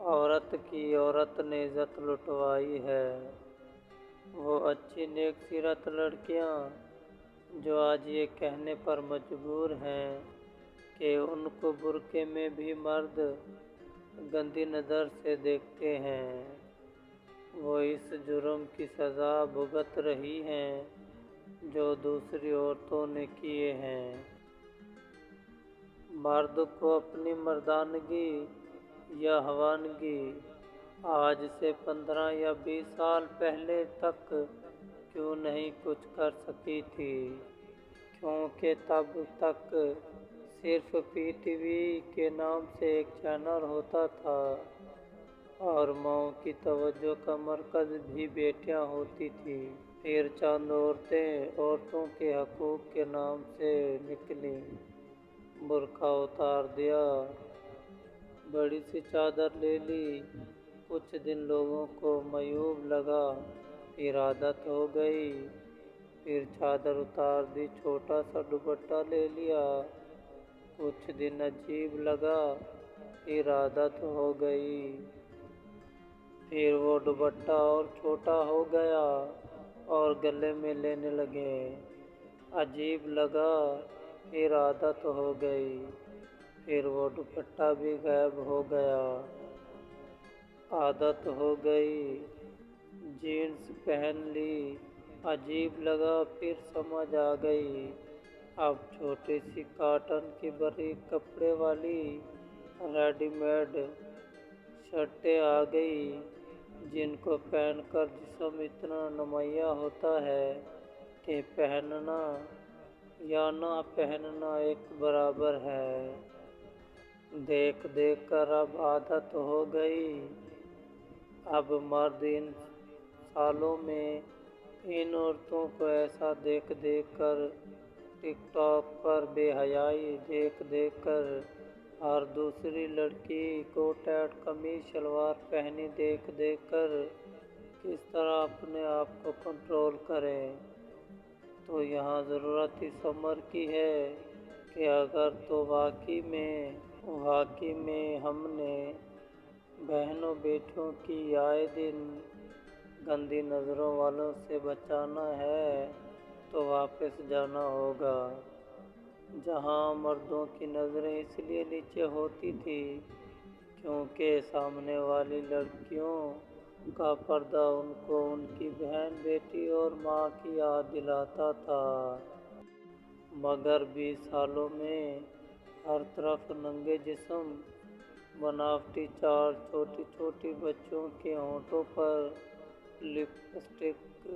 عورت کی عورت نے عزت لٹوائی ہے۔ وہ اچھی نیک سیرت لڑکیاں جو آج یہ کہنے پر مجبور ہیں کہ ان کو برقعے میں بھی مرد گندی نظر سے دیکھتے ہیں، وہ اس جرم کی سزا بھگت رہی ہیں جو دوسری عورتوں نے کیے ہیں۔ مرد کو اپنی مردانگی یا ہوانگی آج سے 15 یا 20 سال پہلے تک کیوں نہیں کچھ کر سکی تھی؟ کیونکہ تب تک صرف پی ٹی وی کے نام سے ایک چینل ہوتا تھا اور ماؤں کی توجہ کا مرکز بھی بیٹیاں ہوتی تھیں۔ پھر چند عورتیں عورتوں کے حقوق کے نام سے نکلیں، برقع اتار دیا، بڑی سی چادر لے لی، کچھ دن لوگوں کو معیوب لگا، پھر عادت ہو گئی، پھر چادر اتار دی، چھوٹا سا دوپٹہ لے لیا، کچھ دن عجیب لگا، پھر عادت ہو گئی، پھر وہ دوپٹہ اور چھوٹا ہو گیا اور گلے میں لینے لگے، عجیب لگا، پھر عادت ہو گئی، پھر وہ دوپٹہ بھی غائب ہو گیا، عادت ہو گئی، جینس پہن لی، عجیب لگا، پھر سمجھ آ گئی، اب چھوٹی سی کاٹن کی باریک کپڑے والی ریڈی میڈ شرٹیں آ گئی جن کو پہن کر جسم اتنا نمایاں ہوتا ہے کہ پہننا یا نہ پہننا ایک برابر ہے۔ دیکھ دیکھ کر اب عادت ہو گئی، اب مرد ان سالوں میں ان عورتوں کو ایسا دیکھ دیکھ کر، ٹک ٹاک پر بے حیائی دیکھ دیکھ کر، ہر دوسری لڑکی کو ٹائٹ قمیض شلوار پہنی دیکھ دیکھ کر کس طرح اپنے آپ کو کنٹرول کریں۔ تو یہاں ضرورت اس امر کی ہے کہ اگر تو واقعی میں ہم نے بہنوں بیٹیوں کی آئے دن گندی نظروں والوں سے بچانا ہے تو واپس جانا ہوگا جہاں مردوں کی نظریں اس لیے نیچے ہوتی تھیں کیونکہ سامنے والی لڑکیوں کا پردہ ان کو ان کی بہن بیٹی اور ماں کی یاد دلاتا تھا۔ مگر 20 سالوں میں ہر طرف ننگے جسم، بناوٹی چال، چھوٹی چھوٹی بچیوں کے ہونٹوں پر لپ اسٹک،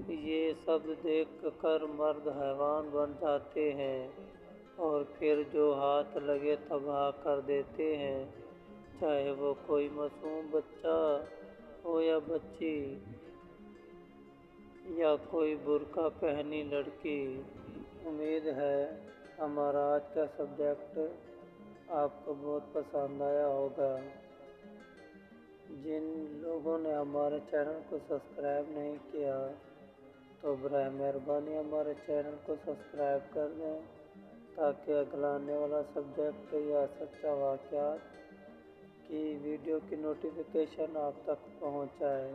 یہ سب دیکھ کر مرد حیوان بن جاتے ہیں اور پھر جو ہاتھ لگے تباہ کر دیتے ہیں، چاہے وہ کوئی معصوم بچہ ہو یا بچی یا کوئی برقع پہنی لڑکی۔ امید ہے ہمارا آج کا سبجیکٹ آپ کو بہت پسند آیا ہوگا۔ جن لوگوں نے ہمارے چینل کو سبسکرائب نہیں کیا تو براہ مہربانی ہمارے چینل کو سبسکرائب کر دیں تاکہ اگلا آنے والا سبجیکٹ یا سچا واقعات کی ویڈیو کی نوٹیفیکیشن آپ تک پہنچ جائے۔